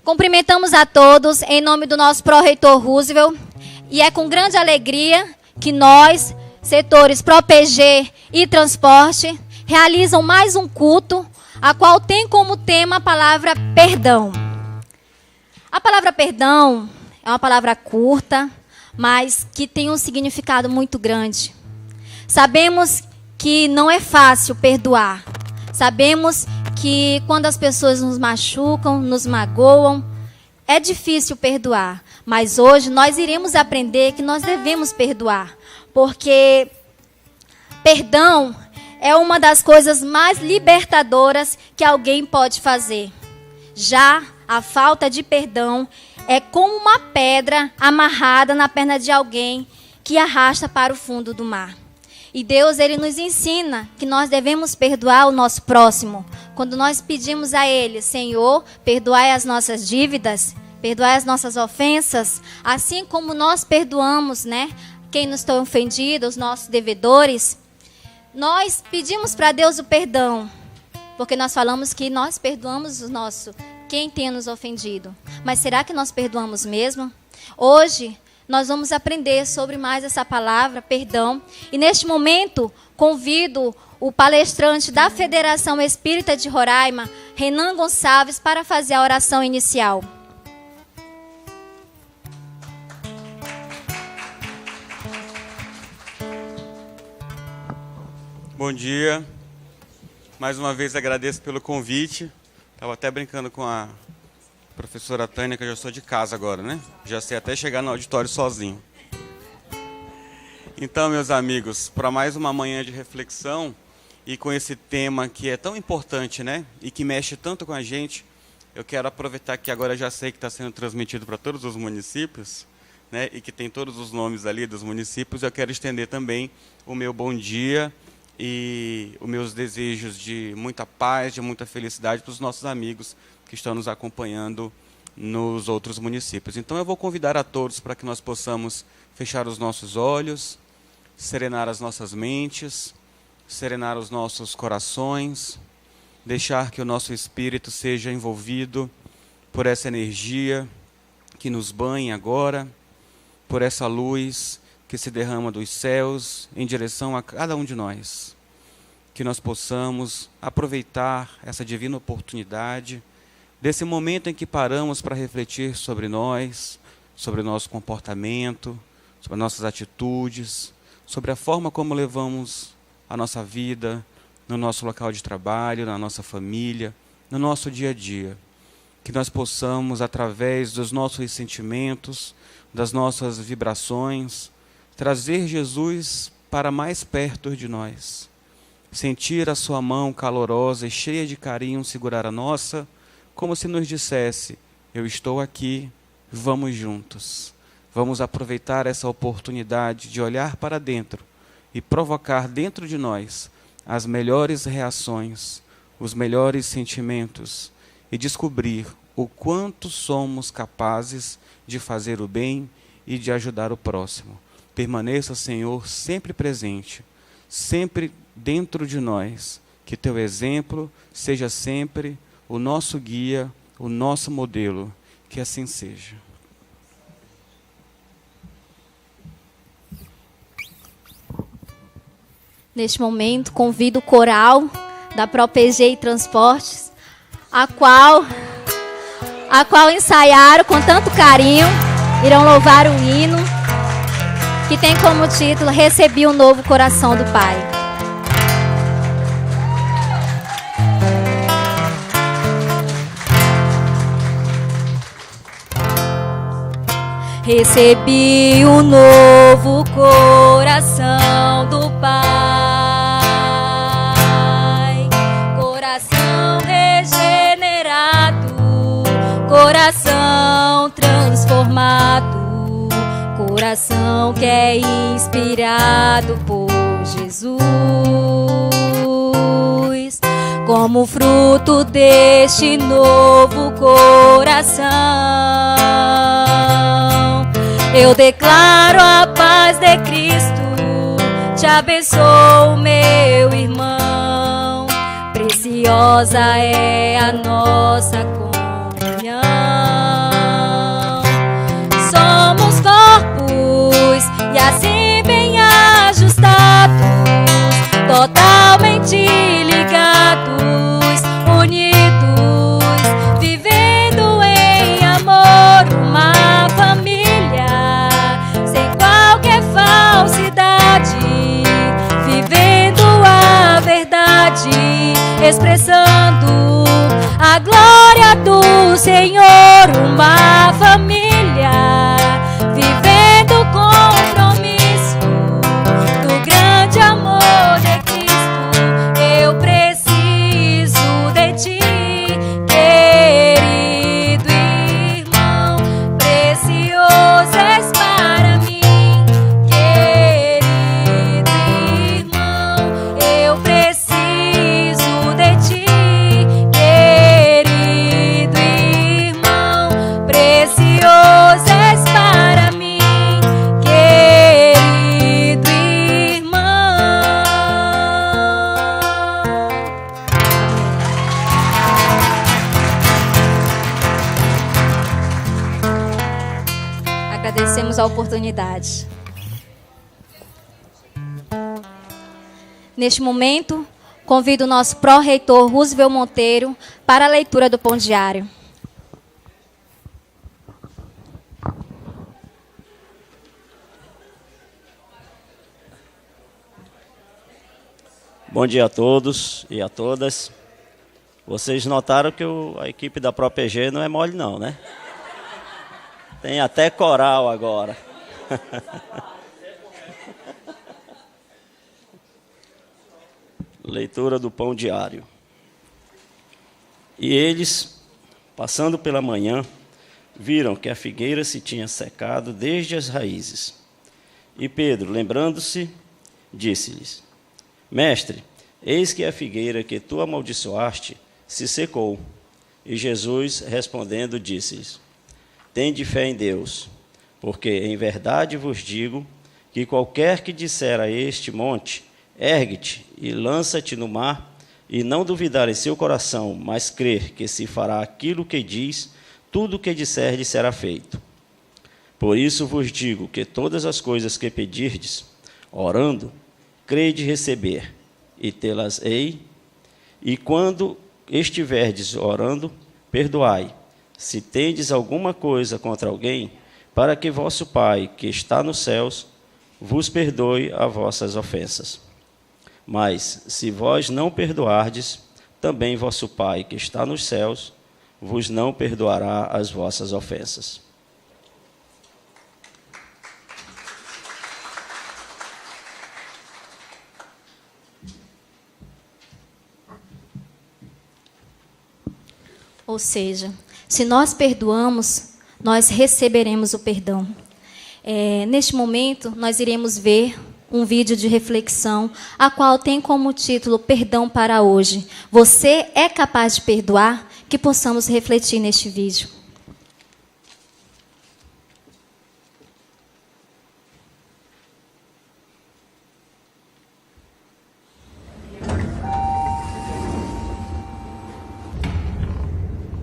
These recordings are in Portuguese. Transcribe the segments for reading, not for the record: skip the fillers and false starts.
Cumprimentamos a todos em nome do nosso pró-reitor Roosevelt e é com grande alegria que nós, setores ProPG e Transporte, realizam mais um culto, a qual tem como tema a palavra perdão. A palavra perdão é uma palavra curta, mas que tem um significado muito grande. Sabemos que não é fácil perdoar. Sabemos que quando as pessoas nos machucam, nos magoam, é difícil perdoar. Mas hoje nós iremos aprender que nós devemos perdoar. Porque perdão é uma das coisas mais libertadoras que alguém pode fazer. Já a falta de perdão é como uma pedra amarrada na perna de alguém que arrasta para o fundo do mar. E Deus, Ele nos ensina que nós devemos perdoar o nosso próximo. Quando nós pedimos a Ele, Senhor, perdoai as nossas dívidas, perdoai as nossas ofensas, assim como nós perdoamos, quem nos tem ofendido, os nossos devedores, nós pedimos para Deus o perdão, porque nós falamos que nós perdoamos quem tem nos ofendido. Mas será que nós perdoamos mesmo? Hoje nós vamos aprender sobre mais essa palavra, perdão. E neste momento, convido o palestrante da Federação Espírita de Roraima, Renan Gonçalves, para fazer a oração inicial. Bom dia. Mais uma vez agradeço pelo convite. Estava até brincando com a professora Tânia, que eu já sou de casa agora, Já sei até chegar no auditório sozinho. Então, meus amigos, para mais uma manhã de reflexão e com esse tema que é tão importante, e que mexe tanto com a gente, eu quero aproveitar que agora eu já sei que está sendo transmitido para todos os municípios, e que tem todos os nomes ali dos municípios. Eu quero estender também o meu bom dia e os meus desejos de muita paz, de muita felicidade para os nossos amigos que estão nos acompanhando nos outros municípios. Então eu vou convidar a todos para que nós possamos fechar os nossos olhos, serenar as nossas mentes, serenar os nossos corações, deixar que o nosso espírito seja envolvido por essa energia que nos banha agora, por essa luz que se derrama dos céus em direção a cada um de nós. Que nós possamos aproveitar essa divina oportunidade, desse momento em que paramos para refletir sobre nós, sobre o nosso comportamento, sobre nossas atitudes, sobre a forma como levamos a nossa vida, no nosso local de trabalho, na nossa família, no nosso dia a dia. Que nós possamos, através dos nossos sentimentos, das nossas vibrações, trazer Jesus para mais perto de nós. Sentir a sua mão calorosa e cheia de carinho segurar a nossa, como se nos dissesse: eu estou aqui, vamos juntos. Vamos aproveitar essa oportunidade de olhar para dentro e provocar dentro de nós as melhores reações, os melhores sentimentos e descobrir o quanto somos capazes de fazer o bem e de ajudar o próximo. Permaneça, Senhor, sempre presente, sempre dentro de nós. Que teu exemplo seja sempre o nosso guia, o nosso modelo. Que assim seja. Neste momento, convido o coral da ProPG e Transportes, a qual ensaiaram com tanto carinho, irão louvar o hino, que tem como título Recebi um Novo Coração do Pai. Recebi um novo coração do Pai, coração regenerado, coração transformado, coração que é inspirado por Jesus. Como fruto deste novo coração, eu declaro a paz de Cristo, te abençoo, meu irmão. Preciosa é a nossa comunhão. expressando a glória do Senhor. Uma família vivendo o compromisso do grande amor de Cristo. Eu preciso de ti, querido irmão, precioso és para mim. Querido irmão, eu preciso de ti, querido irmão, precioso és para mim, querido irmão. Agradecemos a oportunidade. Neste momento, convido o nosso pró-reitor Roosevelt Monteiro para a leitura do Pão Diário. Bom dia a todos e a todas. Vocês notaram que a equipe da ProPG não é mole não, né? Tem até coral agora. Leitura do Pão Diário. E eles, passando pela manhã, viram que a figueira se tinha secado desde as raízes. E Pedro, lembrando-se, disse-lhes: Mestre, eis que a figueira que tu amaldiçoaste se secou. E Jesus, respondendo, disse-lhes: Tende fé em Deus, porque em verdade vos digo que qualquer que disser a este monte, ergue-te e lança-te no mar, e não duvidar em seu coração, mas crer que se fará aquilo que diz, tudo o que disser lhe será feito. Por isso vos digo que todas as coisas que pedirdes, orando, crede receber, e tê-las-ei, e quando estiverdes orando, perdoai, se tendes alguma coisa contra alguém, para que vosso Pai, que está nos céus, vos perdoe as vossas ofensas. Mas, se vós não perdoardes, também vosso Pai, que está nos céus, vos não perdoará as vossas ofensas. Ou seja, se nós perdoamos, nós receberemos o perdão. Neste momento, nós iremos ver um vídeo de reflexão, a qual tem como título Perdão para Hoje. Você é capaz de perdoar? Que possamos refletir neste vídeo.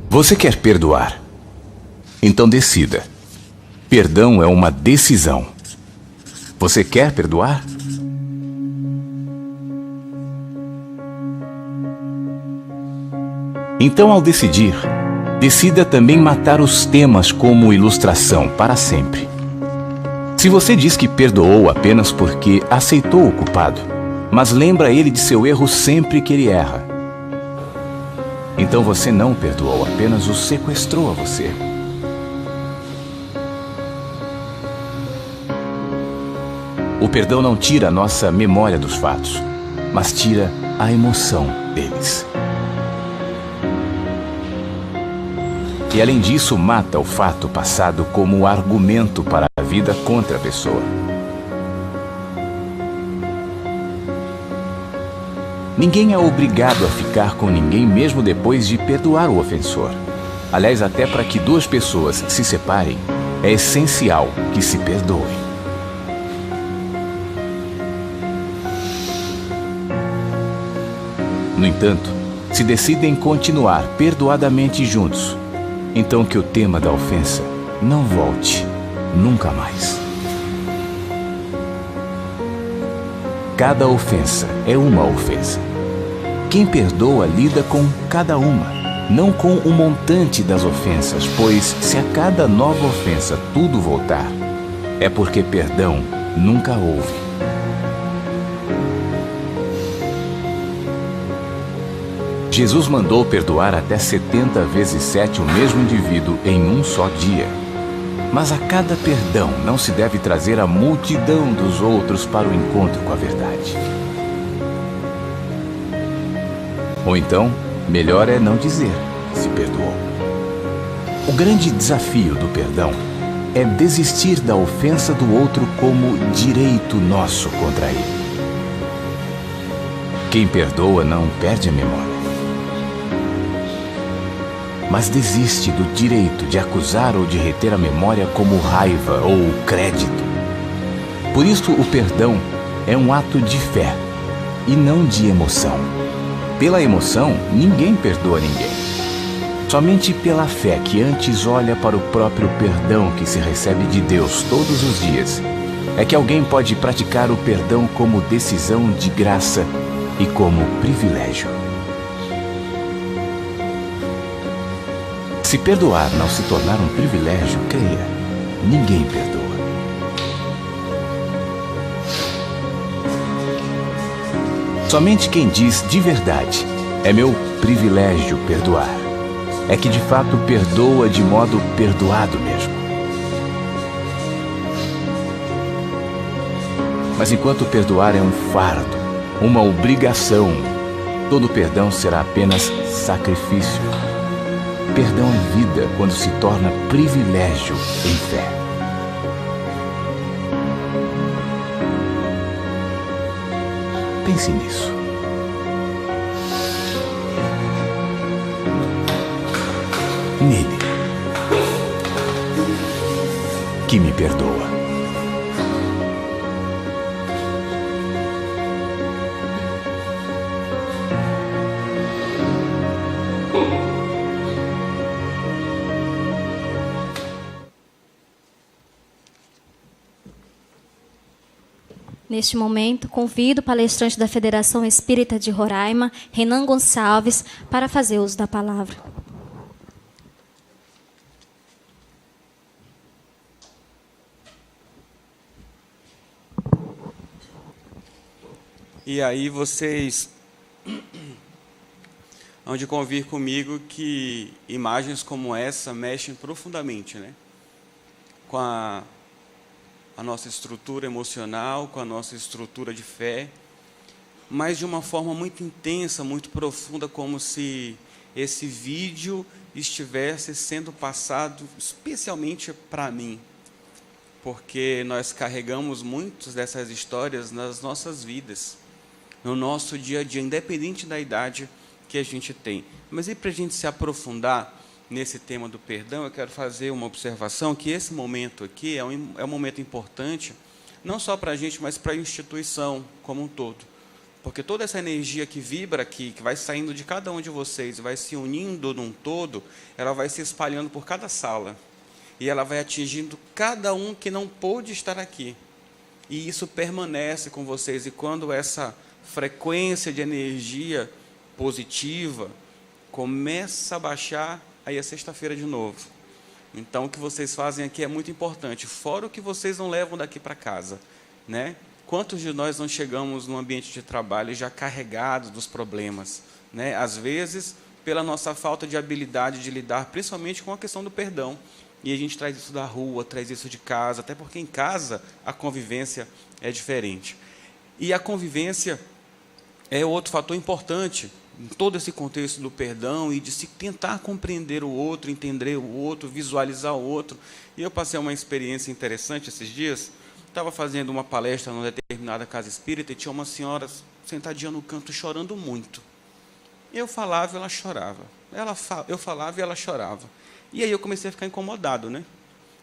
Você quer perdoar? Então decida. Perdão é uma decisão. Você quer perdoar? Então, ao decidir, decida também matar os temas como ilustração para sempre. Se você diz que perdoou apenas porque aceitou o culpado, mas lembra ele de seu erro sempre que ele erra, então você não perdoou, apenas o sequestrou a você. O perdão não tira a nossa memória dos fatos, mas tira a emoção deles. E além disso, mata o fato passado como argumento para a vida contra a pessoa. Ninguém é obrigado a ficar com ninguém mesmo depois de perdoar o ofensor. Aliás, até para que duas pessoas se separem, é essencial que se perdoem. No entanto, se decidem continuar perdoadamente juntos, então que o tema da ofensa não volte nunca mais. Cada ofensa é uma ofensa. Quem perdoa lida com cada uma, não com o montante das ofensas, pois se a cada nova ofensa tudo voltar, é porque perdão nunca houve. Jesus mandou perdoar até 70 vezes 7 o mesmo indivíduo em um só dia. Mas a cada perdão não se deve trazer a multidão dos outros para o encontro com a verdade. Ou então, melhor é não dizer se perdoou. O grande desafio do perdão é desistir da ofensa do outro como direito nosso contra ele. Quem perdoa não perde a memória, mas desiste do direito de acusar ou de reter a memória como raiva ou crédito. Por isso, o perdão é um ato de fé e não de emoção. Pela emoção, ninguém perdoa ninguém. Somente pela fé, que antes olha para o próprio perdão que se recebe de Deus todos os dias, é que alguém pode praticar o perdão como decisão de graça e como privilégio. Se perdoar não se tornar um privilégio, creia, ninguém perdoa. Somente quem diz de verdade, é meu privilégio perdoar, é que de fato perdoa de modo perdoado mesmo. Mas enquanto perdoar é um fardo, uma obrigação, todo perdão será apenas sacrifício. Perdão é vida quando se torna privilégio em fé. Pense nisso. Nele, que me perdoa. Neste momento, convido o palestrante da Federação Espírita de Roraima, Renan Gonçalves, para fazer uso da palavra. E aí vocês hão de convir comigo que imagens como essa mexem profundamente, né? Com a nossa estrutura emocional, com a nossa estrutura de fé, mas de uma forma muito intensa, muito profunda, como se esse vídeo estivesse sendo passado especialmente para mim, porque nós carregamos muitas dessas histórias nas nossas vidas, no nosso dia a dia, independente da idade que a gente tem. Mas e para a gente se aprofundar nesse tema do perdão, eu quero fazer uma observação que esse momento aqui é um momento importante, não só para a gente, mas para a instituição como um todo. Porque toda essa energia que vibra aqui, que vai saindo de cada um de vocês, vai se unindo num todo, ela vai se espalhando por cada sala. E ela vai atingindo cada um que não pôde estar aqui. E isso permanece com vocês. E quando essa frequência de energia positiva começa a baixar, aí é sexta-feira de novo. Então, o que vocês fazem aqui é muito importante, fora o que vocês não levam daqui para casa, né? Quantos de nós não chegamos no ambiente de trabalho já carregados dos problemas, né? Às vezes, pela nossa falta de habilidade de lidar, principalmente com a questão do perdão. E a gente traz isso da rua, traz isso de casa, até porque em casa a convivência é diferente. E a convivência é outro fator importante em todo esse contexto do perdão e de se tentar compreender o outro, entender o outro, visualizar o outro. E eu passei uma experiência interessante esses dias. Estava fazendo uma palestra numa determinada casa espírita e tinha uma senhora sentadinha no canto chorando muito. Eu falava e ela chorava. Eu falava e ela chorava. E aí eu comecei a ficar incomodado, né?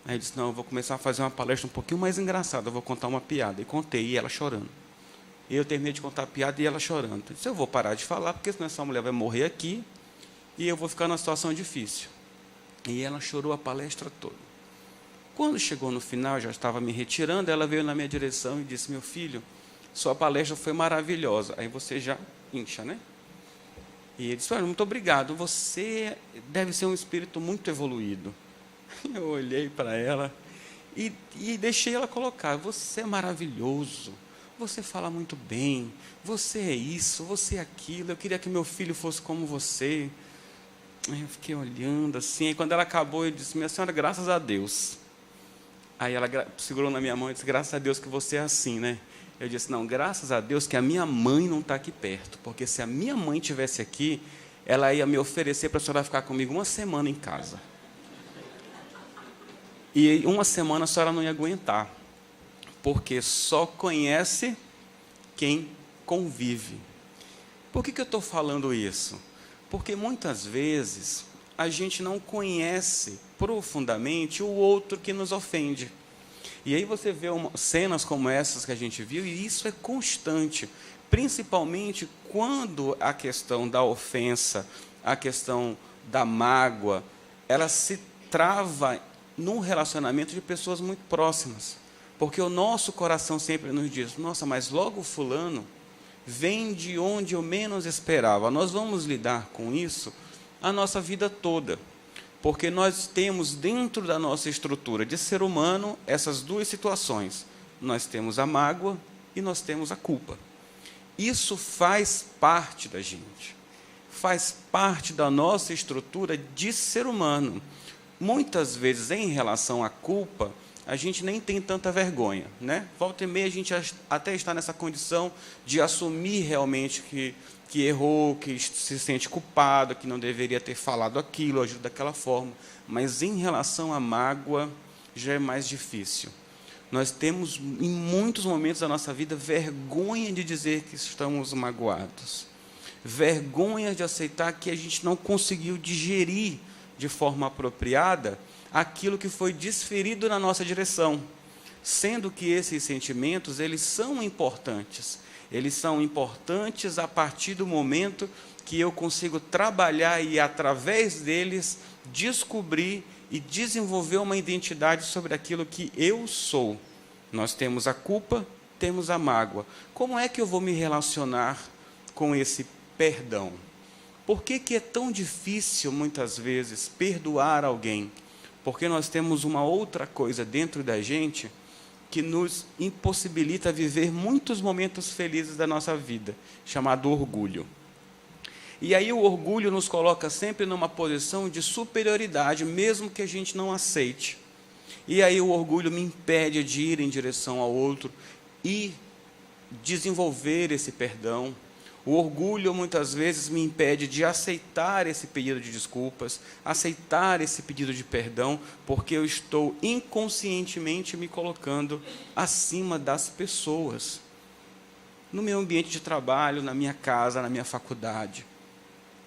Aí eu disse, não, eu vou começar a fazer uma palestra um pouquinho mais engraçada, eu vou contar uma piada. E contei, e ela chorando. E eu terminei de contar a piada e ela chorando. Eu disse, eu vou parar de falar, porque senão essa mulher vai morrer aqui e eu vou ficar numa situação difícil. E ela chorou a palestra toda. Quando chegou no final, eu já estava me retirando, ela veio na minha direção e disse, meu filho, sua palestra foi maravilhosa. Aí você já incha, né? E ele disse, muito obrigado, você deve ser um espírito muito evoluído. Eu olhei para ela e deixei ela colocar, você é maravilhoso. você fala muito bem, você é isso, você é aquilo, eu queria que meu filho fosse como você. Aí eu fiquei olhando assim, aí quando ela acabou, eu disse, minha senhora, graças a Deus. Aí ela segurou na minha mão e disse, graças a Deus que você é assim, né? Eu disse, não, graças a Deus que a minha mãe não está aqui perto, porque se a minha mãe estivesse aqui, ela ia me oferecer para a senhora ficar comigo uma semana em casa. E uma semana a senhora não ia aguentar, porque só conhece quem convive. Por que eu estou falando isso? Porque muitas vezes a gente não conhece profundamente o outro que nos ofende. E aí você vê cenas como essas que a gente viu, e isso é constante, principalmente quando a questão da ofensa, a questão da mágoa, ela se trava num relacionamento de pessoas muito próximas. Porque o nosso coração sempre nos diz, nossa, mas logo fulano vem de onde eu menos esperava. Nós vamos lidar com isso a nossa vida toda. Porque nós temos dentro da nossa estrutura de ser humano essas duas situações. Nós temos a mágoa e nós temos a culpa. Isso faz parte da gente. Faz parte da nossa estrutura de ser humano. Muitas vezes, em relação à culpa, a gente nem tem tanta vergonha, né? Volta e meia a gente até está nessa condição de assumir realmente que errou, que se sente culpado, que não deveria ter falado aquilo, agido daquela forma. Mas em relação à mágoa, já é mais difícil. Nós temos, em muitos momentos da nossa vida, vergonha de dizer que estamos magoados. Vergonha de aceitar que a gente não conseguiu digerir de forma apropriada aquilo que foi desferido na nossa direção, sendo que esses sentimentos, eles são importantes. Eles são importantes a partir do momento que eu consigo trabalhar e, através deles, descobrir e desenvolver uma identidade sobre aquilo que eu sou. Nós temos a culpa, temos a mágoa. Como é que eu vou me relacionar com esse perdão? Por que é tão difícil, muitas vezes, perdoar alguém? Porque nós temos uma outra coisa dentro da gente que nos impossibilita viver muitos momentos felizes da nossa vida, chamado orgulho. E aí o orgulho nos coloca sempre numa posição de superioridade, mesmo que a gente não aceite. E aí o orgulho me impede de ir em direção ao outro e desenvolver esse perdão. O orgulho, muitas vezes, me impede de aceitar esse pedido de desculpas, aceitar esse pedido de perdão, porque eu estou inconscientemente me colocando acima das pessoas. No meu ambiente de trabalho, na minha casa, na minha faculdade.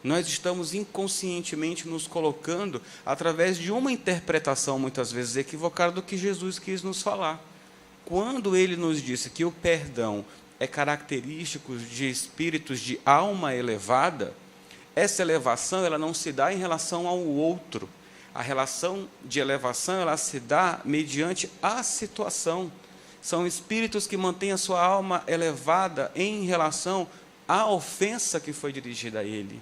Nós estamos inconscientemente nos colocando através de uma interpretação, muitas vezes, equivocada do que Jesus quis nos falar. Quando ele nos disse que o perdão é característico de espíritos de alma elevada, essa elevação ela não se dá em relação ao outro. A relação de elevação ela se dá mediante a situação. São espíritos que mantêm a sua alma elevada em relação à ofensa que foi dirigida a ele,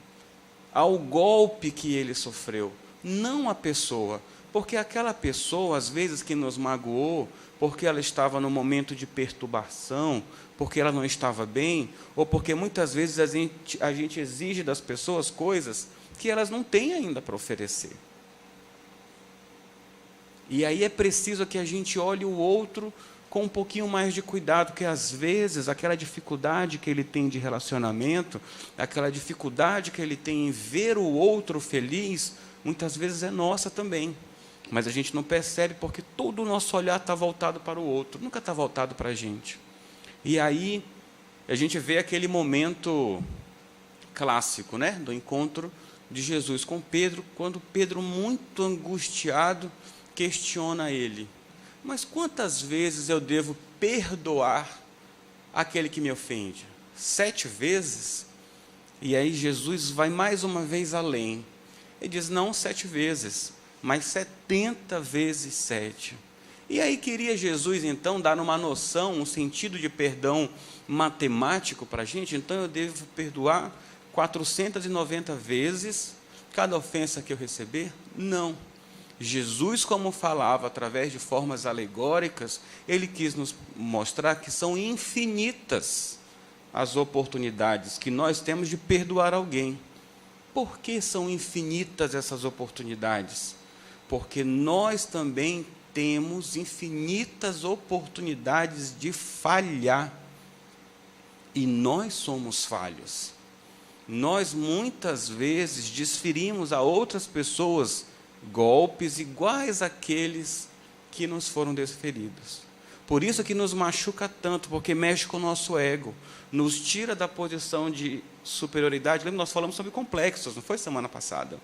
ao golpe que ele sofreu, não a pessoa. Porque aquela pessoa, às vezes, que nos magoou, porque ela estava num momento de perturbação, porque ela não estava bem, ou porque muitas vezes a gente exige das pessoas coisas que elas não têm ainda para oferecer. E aí é preciso que a gente olhe o outro com um pouquinho mais de cuidado, porque às vezes aquela dificuldade que ele tem de relacionamento, aquela dificuldade que ele tem em ver o outro feliz, muitas vezes é nossa também. Mas a gente não percebe porque todo o nosso olhar está voltado para o outro, nunca está voltado para a gente. E aí a gente vê aquele momento clássico, né, do encontro de Jesus com Pedro, quando Pedro, muito angustiado, questiona ele: mas quantas vezes eu devo perdoar aquele que me ofende? 7 vezes? E aí Jesus vai mais uma vez além. Ele diz, não 7 vezes, mas 70 vezes 7. E aí queria Jesus, então, dar uma noção, um sentido de perdão matemático para a gente. Então eu devo perdoar 490 vezes cada ofensa que eu receber? Não. Jesus, como falava através de formas alegóricas, ele quis nos mostrar que são infinitas as oportunidades que nós temos de perdoar alguém. Por que são infinitas essas oportunidades? Porque nós também temos infinitas oportunidades de falhar. E nós somos falhos. Nós, muitas vezes, desferimos a outras pessoas golpes iguais àqueles que nos foram desferidos. Por isso que nos machuca tanto, porque mexe com o nosso ego, nos tira da posição de superioridade. Lembra, nós falamos sobre complexos, não foi semana passada?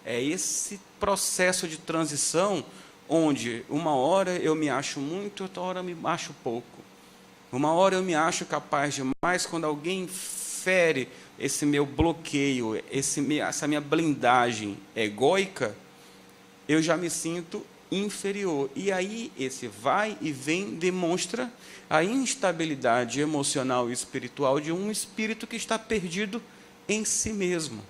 É esse processo de transição, onde uma hora eu me acho muito, outra hora eu me acho pouco. Uma hora eu me acho capaz demais, quando alguém fere esse meu bloqueio, essa minha blindagem egóica, eu já me sinto inferior. E aí, esse vai e vem demonstra a instabilidade emocional e espiritual de um espírito que está perdido em si mesmo.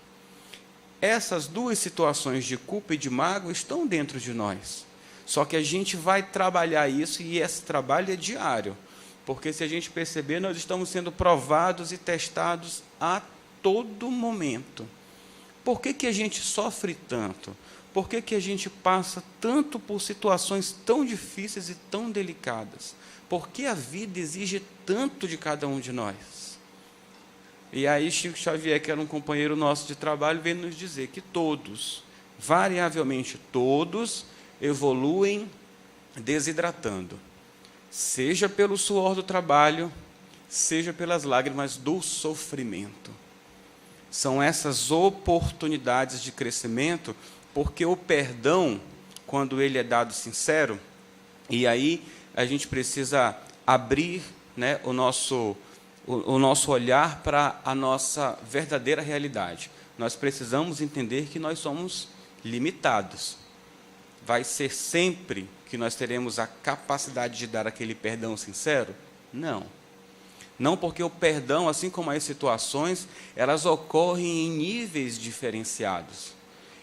Essas duas situações de culpa e de mágoa estão dentro de nós. Só que a gente vai trabalhar isso, e esse trabalho é diário. Porque, se a gente perceber, nós estamos sendo provados e testados a todo momento. Por que a gente sofre tanto? Por que a gente passa tanto por situações tão difíceis e tão delicadas? Por que a vida exige tanto de cada um de nós? E aí Chico Xavier, que era um companheiro nosso de trabalho, veio nos dizer que todos, variavelmente todos, evoluem desidratando. Seja pelo suor do trabalho, seja pelas lágrimas do sofrimento. São essas oportunidades de crescimento, porque o perdão, quando ele é dado sincero, e aí a gente precisa abrir, né, o nosso olhar para a nossa verdadeira realidade. Nós precisamos entender que nós somos limitados. Vai ser sempre que nós teremos a capacidade de dar aquele perdão sincero? Não. Não, porque o perdão, assim como as situações, elas ocorrem em níveis diferenciados.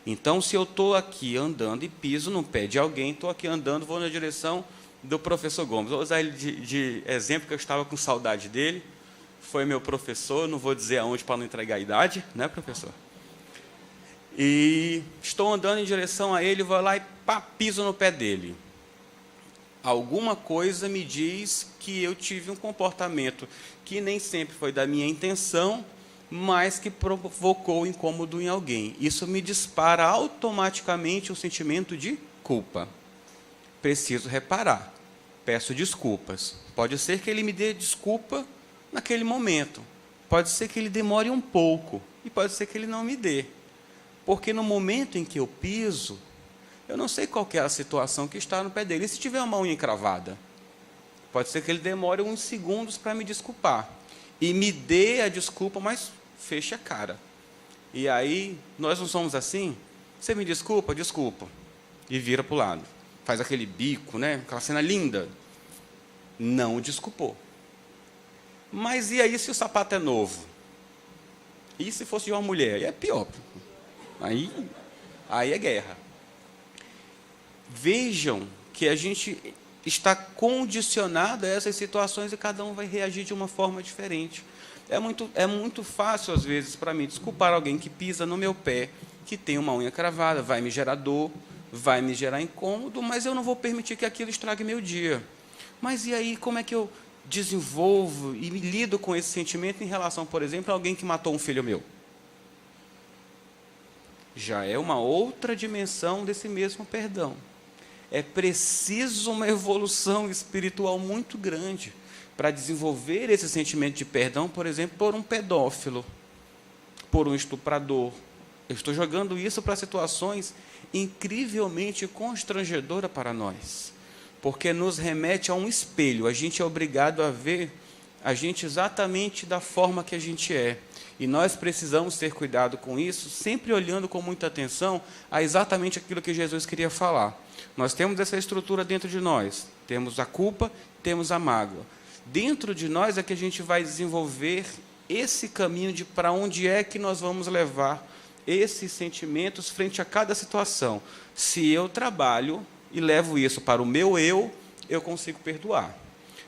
Então, se eu estou aqui andando e piso no pé de alguém, estou aqui andando, vou na direção do professor Gomes. Vou usar ele de exemplo, que eu estava com saudade dele. Foi meu professor, não vou dizer aonde para não entregar a idade, né, professor? E estou andando em direção a ele, vou lá e piso no pé dele. Alguma coisa me diz que eu tive um comportamento que nem sempre foi da minha intenção, mas que provocou incômodo em alguém. Isso me dispara automaticamente o sentimento de culpa. Preciso reparar. Peço desculpas. Pode ser que ele me dê desculpa naquele momento. Pode ser que ele demore um pouco. E pode ser que ele não me dê. Porque no momento em que eu piso, eu não sei qual que é a situação que está no pé dele. E se tiver uma unha encravada? Pode ser que ele demore uns segundos para me desculpar. E me dê a desculpa, mas feche a cara. E aí, nós não somos assim? Você me desculpa? Desculpa. E vira para o lado. Faz aquele bico, né? Aquela cena linda. Não o desculpou. Mas e aí se o sapato é novo? E se fosse de uma mulher? Aí é pior. Aí é guerra. Vejam que a gente está condicionado a essas situações e cada um vai reagir de uma forma diferente. É muito fácil, às vezes, para mim, desculpar alguém que pisa no meu pé, que tem uma unha cravada, vai me gerar dor, vai me gerar incômodo, mas eu não vou permitir que aquilo estrague meu dia. Mas e aí, como é que eu desenvolvo e me lido com esse sentimento em relação, por exemplo, a alguém que matou um filho meu? Já é uma outra dimensão desse mesmo perdão. É preciso uma evolução espiritual muito grande para desenvolver esse sentimento de perdão, por exemplo, por um pedófilo, por um estuprador. Eu estou jogando isso para situações incrivelmente constrangedoras para nós, porque nos remete a um espelho. A gente é obrigado a ver a gente exatamente da forma que a gente é. E nós precisamos ter cuidado com isso, sempre olhando com muita atenção a exatamente aquilo que Jesus queria falar. Nós temos essa estrutura dentro de nós. Temos a culpa, temos a mágoa. Dentro de nós é que a gente vai desenvolver esse caminho de para onde é que nós vamos levar esses sentimentos frente a cada situação. Se eu trabalho e levo isso para o meu eu consigo perdoar.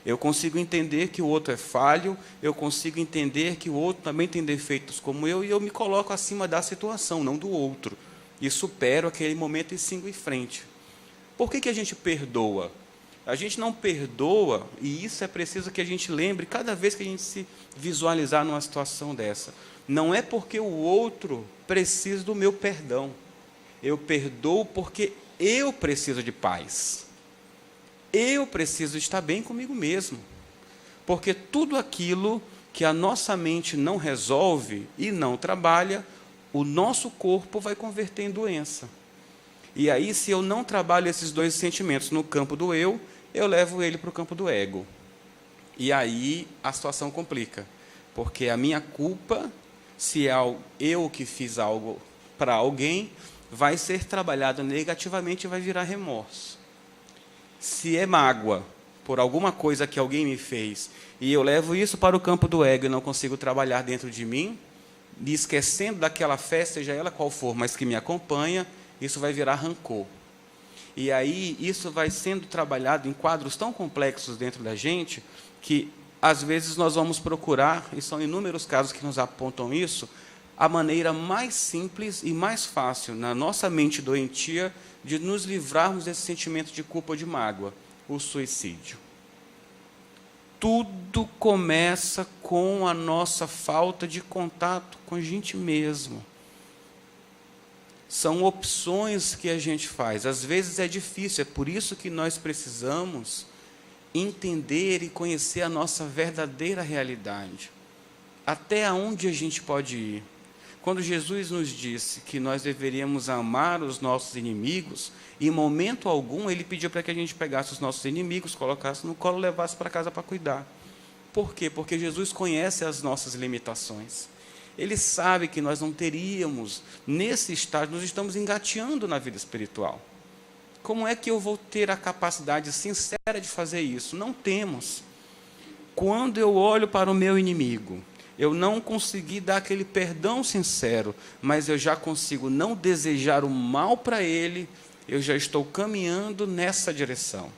Eu consigo entender que o outro é falho, eu consigo entender que o outro também tem defeitos como eu, e eu me coloco acima da situação, não do outro. E supero aquele momento e sigo em frente. Por que a gente perdoa? A gente não perdoa, e isso é preciso que a gente lembre cada vez que a gente se visualizar numa situação dessa. Não é porque o outro precisa do meu perdão. Eu perdoo porque eu preciso de paz. Eu preciso estar bem comigo mesmo. Porque tudo aquilo que a nossa mente não resolve e não trabalha, o nosso corpo vai converter em doença. E aí, se eu não trabalho esses dois sentimentos no campo do eu levo ele para o campo do ego. E aí a situação complica. Porque a minha culpa, se é eu que fiz algo para alguém, vai ser trabalhado negativamente e vai virar remorso. Se é mágoa por alguma coisa que alguém me fez, e eu levo isso para o campo do ego e não consigo trabalhar dentro de mim, me esquecendo daquela fé, seja ela qual for, mas que me acompanha, isso vai virar rancor. E aí isso vai sendo trabalhado em quadros tão complexos dentro da gente, que às vezes nós vamos procurar, e são inúmeros casos que nos apontam isso, a maneira mais simples e mais fácil, na nossa mente doentia, de nos livrarmos desse sentimento de culpa ou de mágoa, o suicídio. Tudo começa com a nossa falta de contato com a gente mesmo. São opções que a gente faz. Às vezes é difícil, é por isso que nós precisamos entender e conhecer a nossa verdadeira realidade. Até onde a gente pode ir. Quando Jesus nos disse que nós deveríamos amar os nossos inimigos, em momento algum ele pediu para que a gente pegasse os nossos inimigos, colocasse no colo e levasse para casa para cuidar. Por quê? Porque Jesus conhece as nossas limitações. Ele sabe que nós não teríamos, nesse estágio, nós estamos engateando na vida espiritual. Como é que eu vou ter a capacidade sincera de fazer isso? Não temos. Quando eu olho para o meu inimigo, eu não consegui dar aquele perdão sincero, mas eu já consigo não desejar o mal para ele, eu já estou caminhando nessa direção.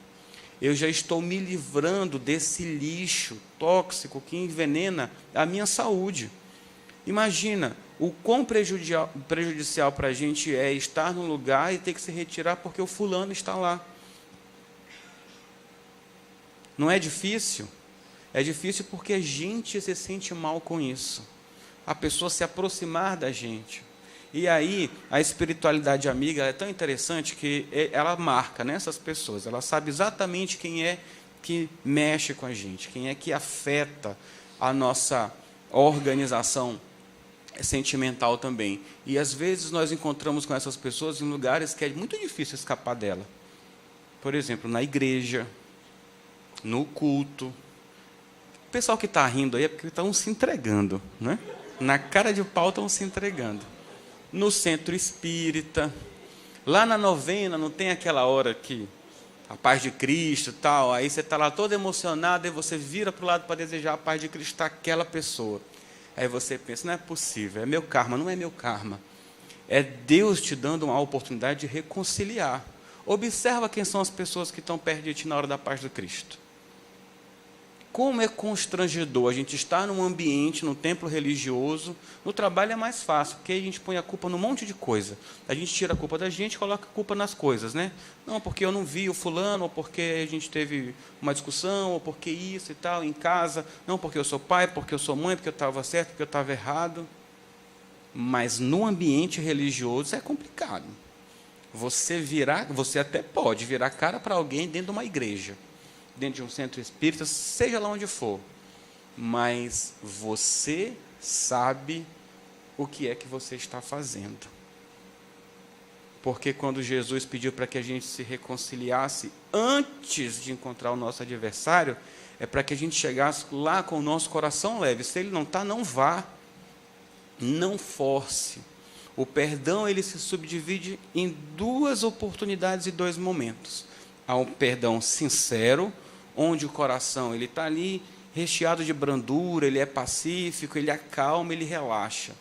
Eu já estou me livrando desse lixo tóxico que envenena a minha saúde. Imagina o quão prejudicial para a gente é estar num lugar e ter que se retirar porque o fulano está lá. Não é difícil? É difícil porque a gente se sente mal com isso. A pessoa se aproximar da gente. E aí, a espiritualidade amiga é tão interessante que ela marca nessas pessoas. Ela sabe exatamente quem é que mexe com a gente, quem é que afeta a nossa organização sentimental também. E, às vezes, nós encontramos com essas pessoas em lugares que é muito difícil escapar dela. Por exemplo, na igreja, no culto. O pessoal que está rindo aí é porque estão se entregando, né? Na cara de pau estão se entregando. No centro espírita, lá na novena, não tem aquela hora que a paz de Cristo tal, aí você está lá todo emocionado, e você vira para o lado para desejar a paz de Cristo àquela pessoa. Aí você pensa, não é possível, é meu karma. Não é meu karma. É Deus te dando uma oportunidade de reconciliar. Observa quem são as pessoas que estão perto de ti na hora da paz de Cristo. Como é constrangedor a gente estar num ambiente, num templo religioso. No trabalho é mais fácil, porque a gente põe a culpa num monte de coisa. A gente tira a culpa da gente e coloca a culpa nas coisas, né? Não, porque eu não vi o fulano, ou porque a gente teve uma discussão, ou porque isso e tal, em casa. Não, porque eu sou pai, porque eu sou mãe, porque eu estava certo, porque eu estava errado. Mas no ambiente religioso é complicado. Você até pode virar cara para alguém dentro de uma igreja, dentro de um centro espírita, seja lá onde for, mas você sabe o que é que você está fazendo. Porque quando Jesus pediu para que a gente se reconciliasse antes de encontrar o nosso adversário, é para que a gente chegasse lá com o nosso coração leve. Se ele não está, não vá, não force. O perdão, ele se subdivide em duas oportunidades e dois momentos. Há um perdão sincero, onde o coração ele está ali recheado de brandura, ele é pacífico, ele acalma, ele relaxa.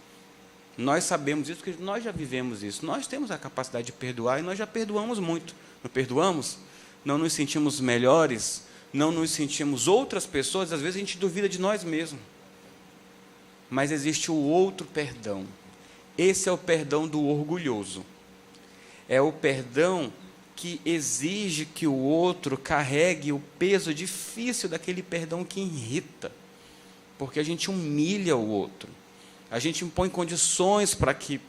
Nós sabemos isso porque nós já vivemos isso. Nós temos a capacidade de perdoar e nós já perdoamos muito. Não perdoamos? Não nos sentimos melhores? Não nos sentimos outras pessoas? Às vezes a gente duvida de nós mesmos. Mas existe o outro perdão. Esse é o perdão do orgulhoso. É o perdão que exige que o outro carregue o peso difícil daquele perdão que irrita. Porque a gente humilha o outro. A gente impõe condições para que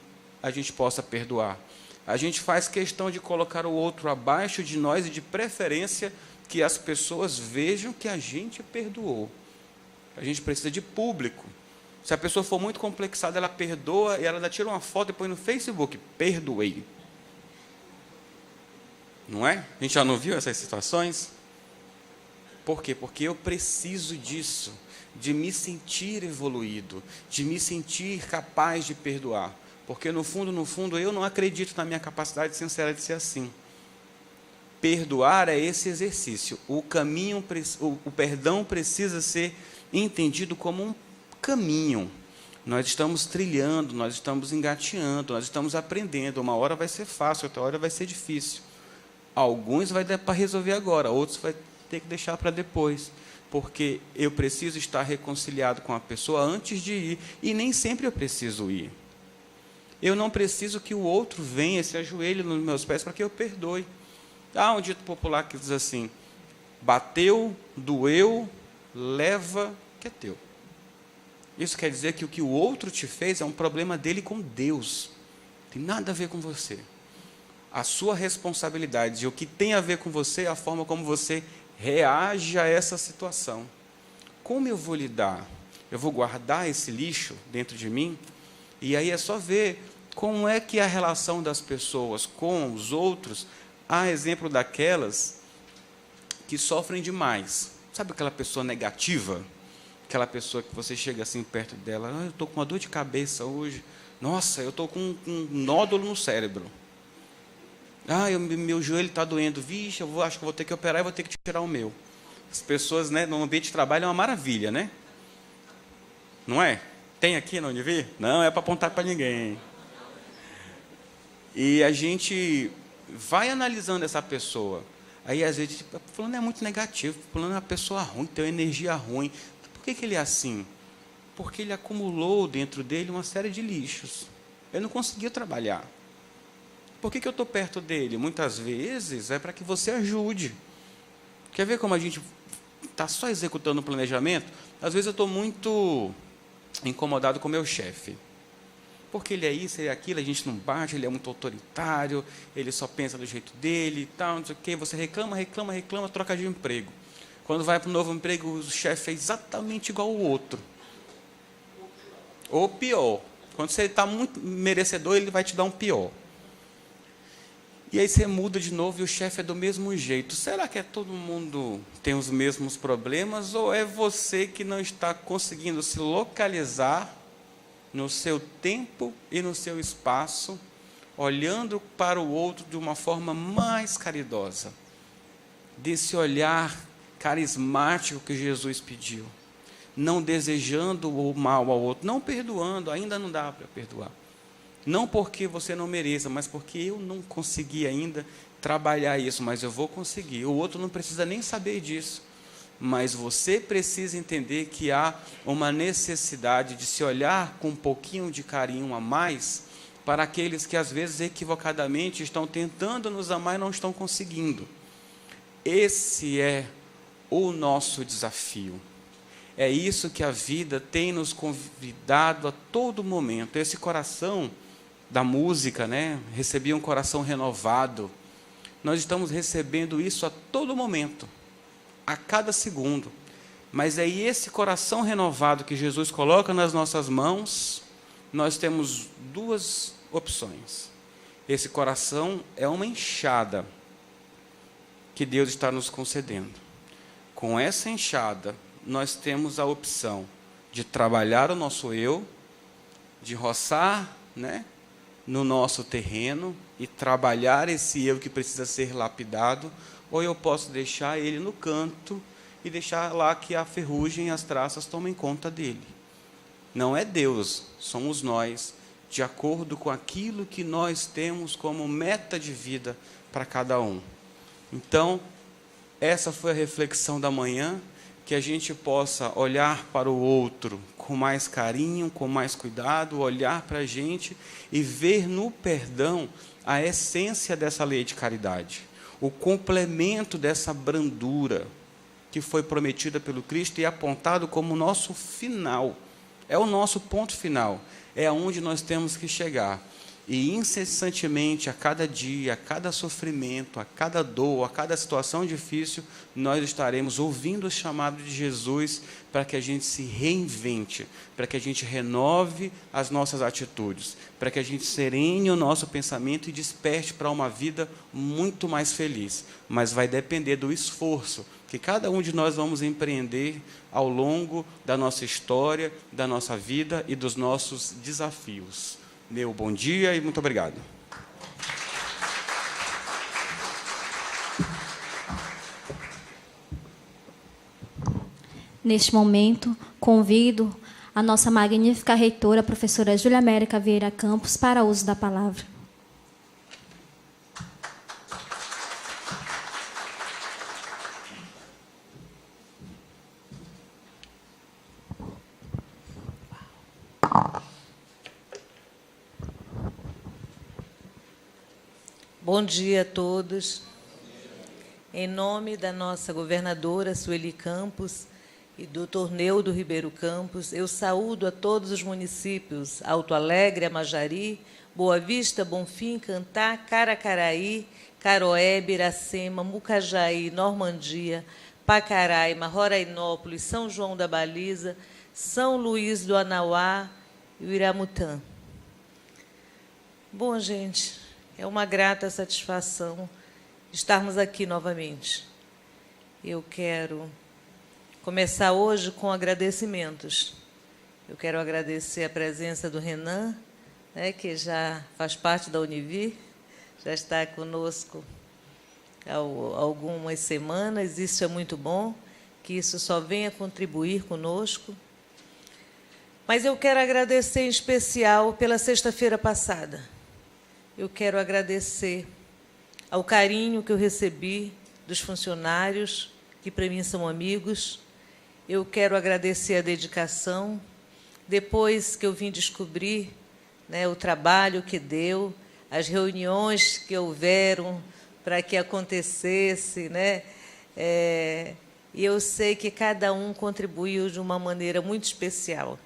a gente possa perdoar. A gente faz questão de colocar o outro abaixo de nós e, de preferência, que as pessoas vejam que a gente perdoou. A gente precisa de público. Se a pessoa for muito complexada, ela perdoa e ela ainda tira uma foto e põe no Facebook: perdoei. Não é? A gente já não viu essas situações? Por quê? Porque eu preciso disso, de me sentir evoluído, de me sentir capaz de perdoar. Porque, no fundo, eu não acredito na minha capacidade sincera de ser assim. Perdoar é esse exercício. O perdão precisa ser entendido como um caminho. Nós estamos trilhando, nós estamos engateando, nós estamos aprendendo. Uma hora vai ser fácil, outra hora vai ser difícil. Alguns vai dar para resolver agora, outros vai ter que deixar para depois. Porque eu preciso estar reconciliado com a pessoa antes de ir. E nem sempre eu preciso ir. Eu não preciso que o outro venha, se ajoelhe nos meus pés para que eu perdoe. Há um dito popular que diz assim: bateu, doeu, leva, que é teu. Isso quer dizer que o que o outro te fez é um problema dele com Deus. Não tem nada a ver com você. A sua responsabilidade, e o que tem a ver com você, é a forma como você reage a essa situação. Como eu vou lidar? Eu vou guardar esse lixo dentro de mim? E aí é só ver como é que é a relação das pessoas com os outros. Há exemplo daquelas que sofrem demais. Sabe aquela pessoa negativa? Aquela pessoa que você chega assim perto dela: eu estou com uma dor de cabeça hoje. Nossa, eu estou com um nódulo no cérebro. Meu joelho está doendo. Vixe, acho que vou ter que operar e vou ter que tirar o meu. As pessoas, né, no ambiente de trabalho é uma maravilha, né? Não é? Tem aqui no Univir? Não, é para apontar para ninguém. E a gente vai analisando essa pessoa. Aí, às vezes, fulano é muito negativo, fulano é uma pessoa ruim, tem uma energia ruim. Por que ele é assim? Porque ele acumulou dentro dele uma série de lixos. Ele não conseguiu trabalhar. Por que eu estou perto dele? Muitas vezes é para que você ajude. Quer ver como a gente está só executando o planejamento? Às vezes eu estou muito incomodado com o meu chefe. Porque ele é isso, ele é aquilo, a gente não bate, ele é muito autoritário, ele só pensa do jeito dele e tal, não sei o quê. Você reclama, troca de emprego. Quando vai para um novo emprego, o chefe é exatamente igual ao outro. Ou pior. Quando você está muito merecedor, ele vai te dar um pior. E aí você muda de novo e o chefe é do mesmo jeito. Será que todo mundo tem os mesmos problemas? Ou é você que não está conseguindo se localizar no seu tempo e no seu espaço, olhando para o outro de uma forma mais caridosa? Desse olhar carismático que Jesus pediu. Não desejando o mal ao outro, não perdoando, ainda não dá para perdoar. Não porque você não mereça, mas porque eu não consegui ainda trabalhar isso, mas eu vou conseguir. O outro não precisa nem saber disso. Mas você precisa entender que há uma necessidade de se olhar com um pouquinho de carinho a mais para aqueles que, às vezes, equivocadamente, estão tentando nos amar e não estão conseguindo. Esse é o nosso desafio. É isso que a vida tem nos convidado a todo momento. Esse coração da música, né? Recebi um coração renovado. Nós estamos recebendo isso a todo momento, a cada segundo. Mas é esse coração renovado que Jesus coloca nas nossas mãos. Nós temos duas opções. Esse coração é uma enxada que Deus está nos concedendo. Com essa enxada, nós temos a opção de trabalhar o nosso eu, de roçar, né, no nosso terreno e trabalhar esse eu que precisa ser lapidado, ou eu posso deixar ele no canto e deixar lá que a ferrugem e as traças tomem conta dele. Não é Deus, somos nós de acordo com aquilo que nós temos como meta de vida para cada um. Então, essa foi a reflexão da manhã, que a gente possa olhar para o outro com mais carinho, com mais cuidado, olhar para a gente e ver no perdão a essência dessa lei de caridade, o complemento dessa brandura que foi prometida pelo Cristo e apontado como o nosso final. É o nosso ponto final, é aonde nós temos que chegar. E incessantemente, a cada dia, a cada sofrimento, a cada dor, a cada situação difícil, nós estaremos ouvindo o chamado de Jesus para que a gente se reinvente, para que a gente renove as nossas atitudes, para que a gente serene o nosso pensamento e desperte para uma vida muito mais feliz. Mas vai depender do esforço que cada um de nós vamos empreender ao longo da nossa história, da nossa vida e dos nossos desafios. Meu bom dia e muito obrigado. Neste momento, convido a nossa magnífica reitora, a professora Júlia América Vieira Campos, para o uso da palavra. Bom dia a todos. Em nome da nossa governadora Sueli Campos e do Dr. Neudo Ribeiro Campos, eu saúdo a todos os municípios Alto Alegre, Amajari, Boa Vista, Bonfim, Cantá, Caracaraí, Caroebe, Iracema, Mucajaí, Normandia, Pacaraima, Rorainópolis, São João da Baliza, São Luís do Anauá e o Iramutã. Bom, gente, é uma grata satisfação estarmos aqui novamente. Eu quero começar hoje com agradecimentos. Eu quero agradecer a presença do Renan, que já faz parte da Univir, já está conosco há algumas semanas. Isso é muito bom, que isso só venha contribuir conosco. Mas eu quero agradecer em especial pela sexta-feira passada. Eu quero agradecer ao carinho que eu recebi dos funcionários, que para mim são amigos. Eu quero agradecer a dedicação. Depois que eu vim descobrir, o trabalho que deu, as reuniões que houveram para que acontecesse, e eu sei que cada um contribuiu de uma maneira muito especial.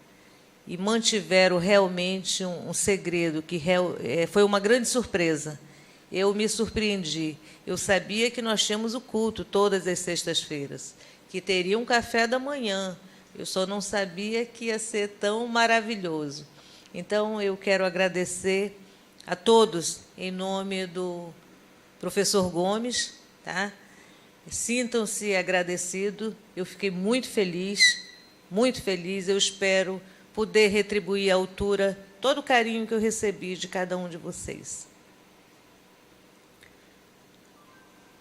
E mantiveram realmente um segredo, que foi uma grande surpresa. Eu me surpreendi. Eu sabia que nós tínhamos o culto todas as sextas-feiras, que teria um café da manhã. Eu só não sabia que ia ser tão maravilhoso. Então, eu quero agradecer a todos, em nome do professor Gomes. Tá? Sintam-se agradecidos. Eu fiquei muito feliz, muito feliz. Eu espero poder retribuir à altura todo o carinho que eu recebi de cada um de vocês.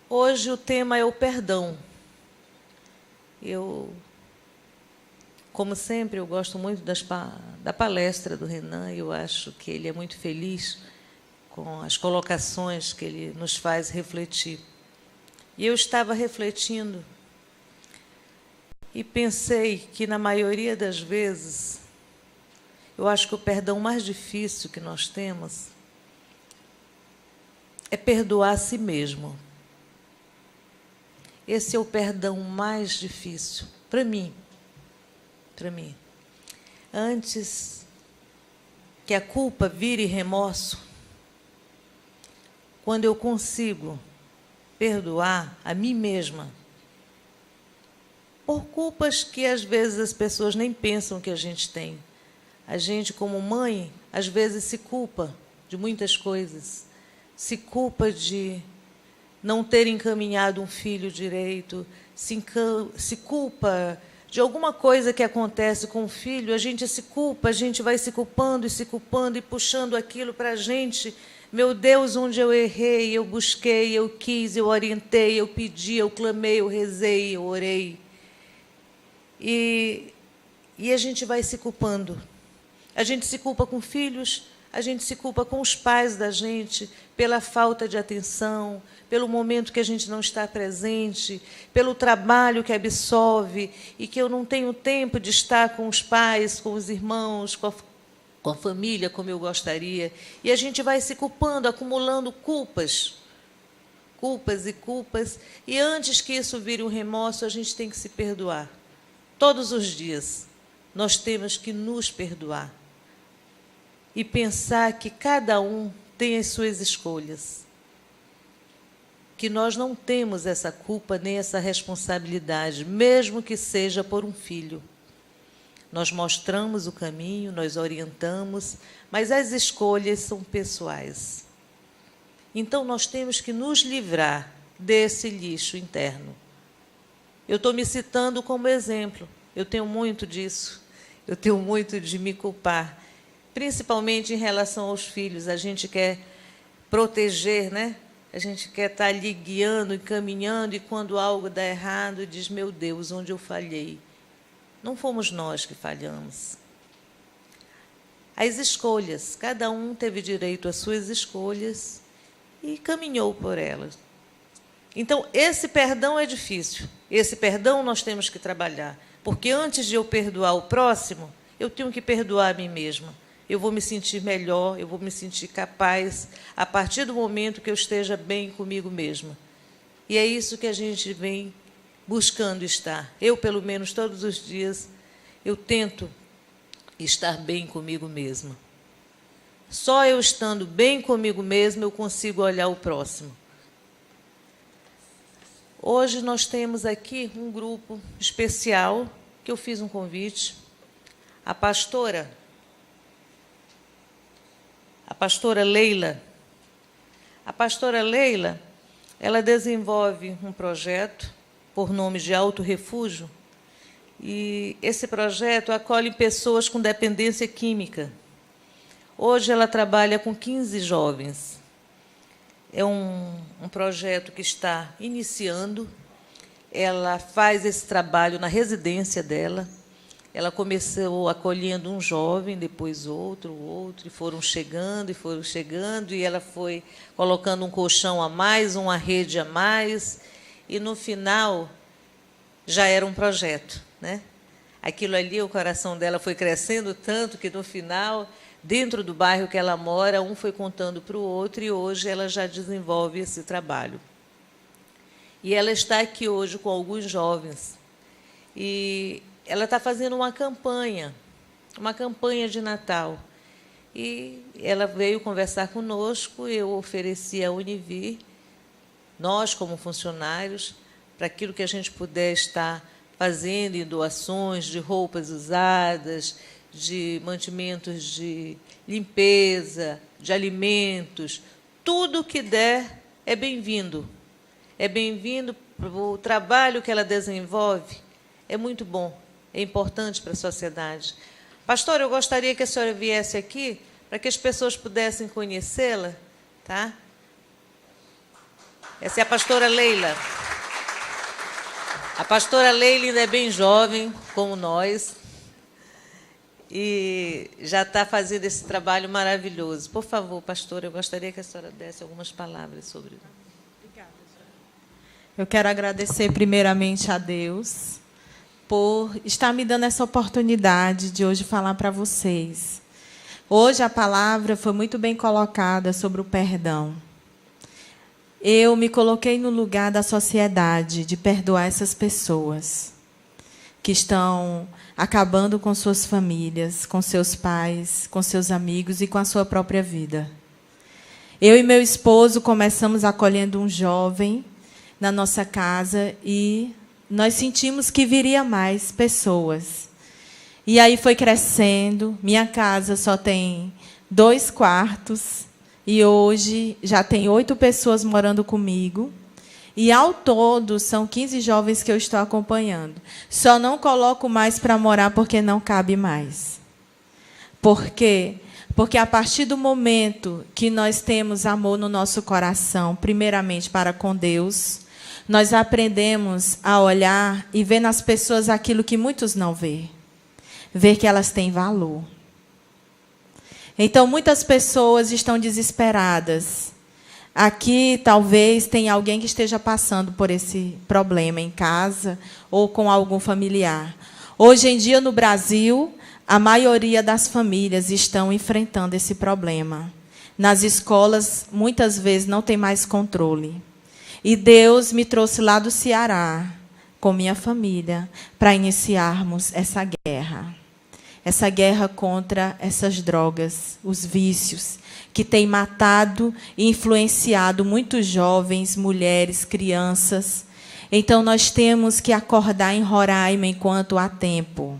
Hoje o tema é o perdão. Como sempre, eu gosto muito da palestra do Renan, eu acho que ele é muito feliz com as colocações que ele nos faz refletir. E eu estava refletindo e pensei que, na maioria das vezes, eu acho que o perdão mais difícil que nós temos é perdoar a si mesmo. Esse é o perdão mais difícil, para mim. Para mim. Antes que a culpa vire remorso, quando eu consigo perdoar a mim mesma, por culpas que, às vezes, as pessoas nem pensam que a gente tem. A gente, como mãe, às vezes se culpa de muitas coisas. Se culpa de não ter encaminhado um filho direito, se culpa de alguma coisa que acontece com o filho, a gente se culpa, a gente vai se culpando e puxando aquilo para a gente. Meu Deus, onde eu errei, eu busquei, eu quis, eu orientei, eu pedi, eu clamei, eu rezei, eu orei. E a gente vai se culpando. A gente se culpa com filhos, A gente se culpa com os pais da gente pela falta de atenção, pelo momento que a gente não está presente, pelo trabalho que absolve e que eu não tenho tempo de estar com os pais, com os irmãos, com a família, como eu gostaria. E a gente vai se culpando, acumulando culpas. Culpas e culpas. E antes que isso vire um remorso, a gente tem que se perdoar. Todos os dias, nós temos que nos perdoar. E pensar que cada um tem as suas escolhas. Que nós não temos essa culpa nem essa responsabilidade, mesmo que seja por um filho. Nós mostramos o caminho, nós orientamos, mas as escolhas são pessoais. Então, nós temos que nos livrar desse lixo interno. Eu estou me citando como exemplo. Eu tenho muito disso. Eu tenho muito de me culpar. Principalmente em relação aos filhos. A gente quer proteger, né? A gente quer estar ali guiando e caminhando, e quando algo dá errado, diz, meu Deus, onde eu falhei? Não fomos nós que falhamos. As escolhas, cada um teve direito às suas escolhas e caminhou por elas. Então, esse perdão é difícil. Esse perdão nós temos que trabalhar. Porque antes de eu perdoar o próximo, eu tenho que perdoar a mim mesma. Eu vou me sentir melhor, eu vou me sentir capaz, a partir do momento que eu esteja bem comigo mesma. E é isso que a gente vem buscando estar. Eu, pelo menos, todos os dias, eu tento estar bem comigo mesma. Só eu estando bem comigo mesma, eu consigo olhar o próximo. Hoje nós temos aqui um grupo especial, que eu fiz um convite. A pastora Leila. A pastora Leila, ela desenvolve um projeto por nome de Alto Refúgio, e esse projeto acolhe pessoas com dependência química. Hoje ela trabalha com 15 jovens. É um projeto que está iniciando. Ela faz esse trabalho na residência dela. Ela começou acolhendo um jovem, depois outro, e foram chegando, e ela foi colocando um colchão a mais, uma rede a mais, e, no final, já era um projeto, né? Aquilo ali, o coração dela foi crescendo tanto que, no final, dentro do bairro que ela mora, um foi contando para o outro, e hoje ela já desenvolve esse trabalho. E ela está aqui hoje com alguns jovens. E ela está fazendo uma campanha de Natal. E ela veio conversar conosco, eu ofereci a Univir, nós, como funcionários, para aquilo que a gente puder estar fazendo em doações de roupas usadas, de mantimentos de limpeza, de alimentos, tudo que der é bem-vindo. É bem-vindo. O trabalho que ela desenvolve é muito bom, é importante para a sociedade. Pastor, eu gostaria que a senhora viesse aqui para que as pessoas pudessem conhecê-la, tá? Essa é a pastora Leila. A pastora Leila ainda é bem jovem, como nós, e já está fazendo esse trabalho maravilhoso. Por favor, pastora, eu gostaria que a senhora desse algumas palavras sobre isso. Obrigada, senhora. Eu quero agradecer primeiramente a Deus por estar me dando essa oportunidade de hoje falar para vocês. Hoje a palavra foi muito bem colocada sobre o perdão. Eu me coloquei no lugar da sociedade de perdoar essas pessoas que estão acabando com suas famílias, com seus pais, com seus amigos e com a sua própria vida. Eu e meu esposo começamos acolhendo um jovem na nossa casa e nós sentimos que viria mais pessoas. E aí foi crescendo. Minha casa só tem 2 quartos. E hoje já tem 8 pessoas morando comigo. E, ao todo, são 15 jovens que eu estou acompanhando. Só não coloco mais para morar porque não cabe mais. Por quê? Porque, a partir do momento que nós temos amor no nosso coração, primeiramente para com Deus, nós aprendemos a olhar e ver nas pessoas aquilo que muitos não veem. Ver que elas têm valor. Então, muitas pessoas estão desesperadas. Aqui, talvez, tenha alguém que esteja passando por esse problema em casa ou com algum familiar. Hoje em dia, no Brasil, a maioria das famílias estão enfrentando esse problema. Nas escolas, muitas vezes, não tem mais controle. E Deus me trouxe lá do Ceará, com minha família, para iniciarmos essa guerra. Essa guerra contra essas drogas, os vícios, que têm matado e influenciado muitos jovens, mulheres, crianças. Então, nós temos que acordar em Roraima enquanto há tempo.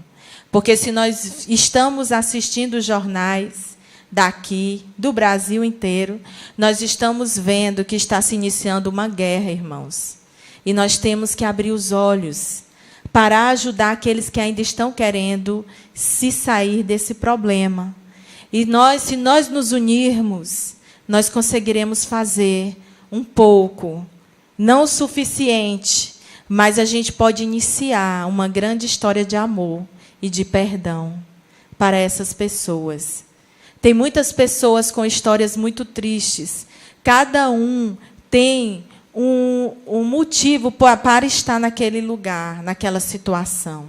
Porque se nós estamos assistindo os jornais daqui, do Brasil inteiro, nós estamos vendo que está se iniciando uma guerra, irmãos. E nós temos que abrir os olhos para ajudar aqueles que ainda estão querendo se sair desse problema. E nós, se nós nos unirmos, nós conseguiremos fazer um pouco, não o suficiente, mas a gente pode iniciar uma grande história de amor e de perdão para essas pessoas. Tem muitas pessoas com histórias muito tristes. Cada um tem um motivo para estar naquele lugar, naquela situação.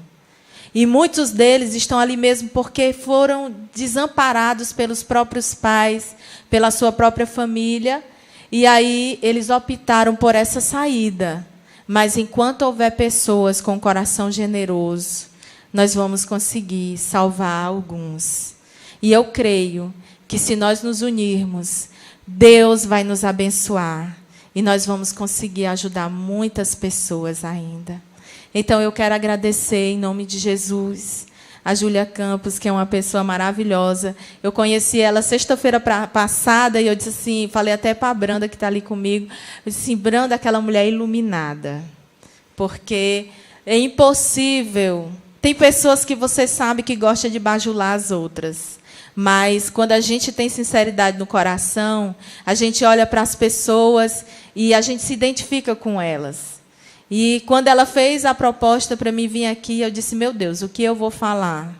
E muitos deles estão ali mesmo porque foram desamparados pelos próprios pais, pela sua própria família, e aí eles optaram por essa saída. Mas enquanto houver pessoas com coração generoso, nós vamos conseguir salvar alguns. E eu creio que, se nós nos unirmos, Deus vai nos abençoar. E nós vamos conseguir ajudar muitas pessoas ainda. Então, eu quero agradecer, em nome de Jesus, a Júlia Campos, que é uma pessoa maravilhosa. Eu conheci ela sexta-feira passada e eu disse assim, falei até para a Branda, que está ali comigo, eu disse assim, Branda, aquela mulher iluminada. Porque é impossível. Tem pessoas que você sabe que gostam de bajular as outras. Mas, quando a gente tem sinceridade no coração, a gente olha para as pessoas e a gente se identifica com elas. E, quando ela fez a proposta para mim vir aqui, eu disse, meu Deus, o que eu vou falar?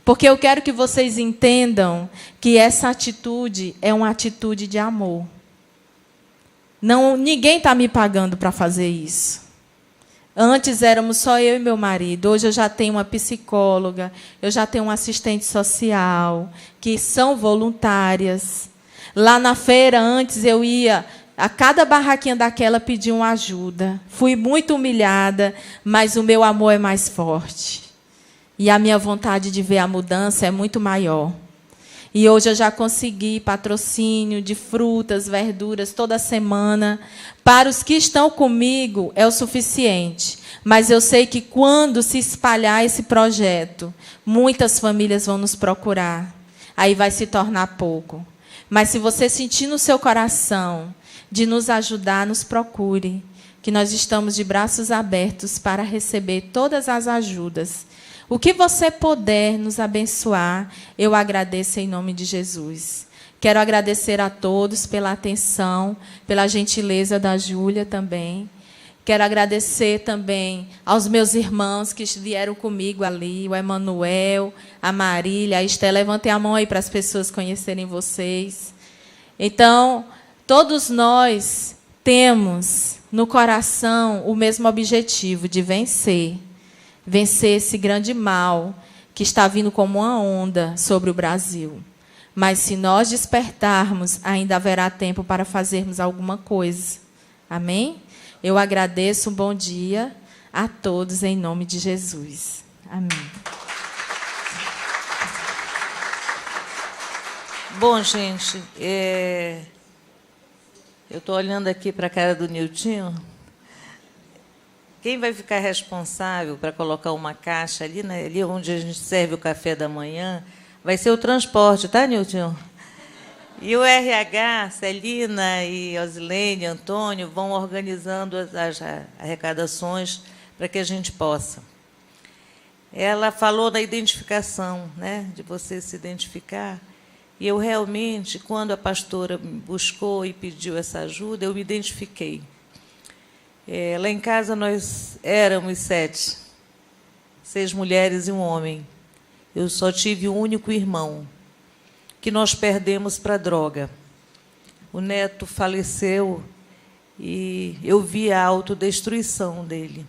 Porque eu quero que vocês entendam que essa atitude é uma atitude de amor. Não, ninguém está me pagando para fazer isso. Antes éramos só eu e meu marido. Hoje eu já tenho uma psicóloga, eu já tenho um assistente social, que são voluntárias. Lá na feira, antes, eu ia a cada barraquinha daquela pedir uma ajuda. Fui muito humilhada, mas o meu amor é mais forte. E a minha vontade de ver a mudança é muito maior. E hoje eu já consegui patrocínio de frutas, verduras, toda semana. Para os que estão comigo, é o suficiente. Mas eu sei que, quando se espalhar esse projeto, muitas famílias vão nos procurar. Aí vai se tornar pouco. Mas, se você sentir no seu coração de nos ajudar, nos procure. Que nós estamos de braços abertos para receber todas as ajudas. O que você puder nos abençoar, eu agradeço em nome de Jesus. Quero agradecer a todos pela atenção, pela gentileza da Júlia também. Quero agradecer também aos meus irmãos que vieram comigo ali, o Emanuel, a Marília, a Esté. Levantem a mão aí para as pessoas conhecerem vocês. Então, todos nós temos no coração o mesmo objetivo de vencer. Vencer esse grande mal que está vindo como uma onda sobre o Brasil. Mas, se nós despertarmos, ainda haverá tempo para fazermos alguma coisa. Amém? Eu agradeço, um bom dia a todos, em nome de Jesus. Amém. Bom, gente, eu estou olhando aqui para a cara do Niltinho. Quem vai ficar responsável para colocar uma caixa ali, né, ali onde a gente serve o café da manhã, vai ser o transporte, tá, Nilton? E o RH, Celina e Osilene, Antônio, vão organizando as arrecadações para que a gente possa. Ela falou da identificação, né, de você se identificar. E eu realmente, quando a pastora me buscou e pediu essa ajuda, eu me identifiquei. Lá em casa nós éramos 7, 6 mulheres e um homem. Eu só tive um único irmão, que nós perdemos para a droga. O neto faleceu e eu vi a autodestruição dele.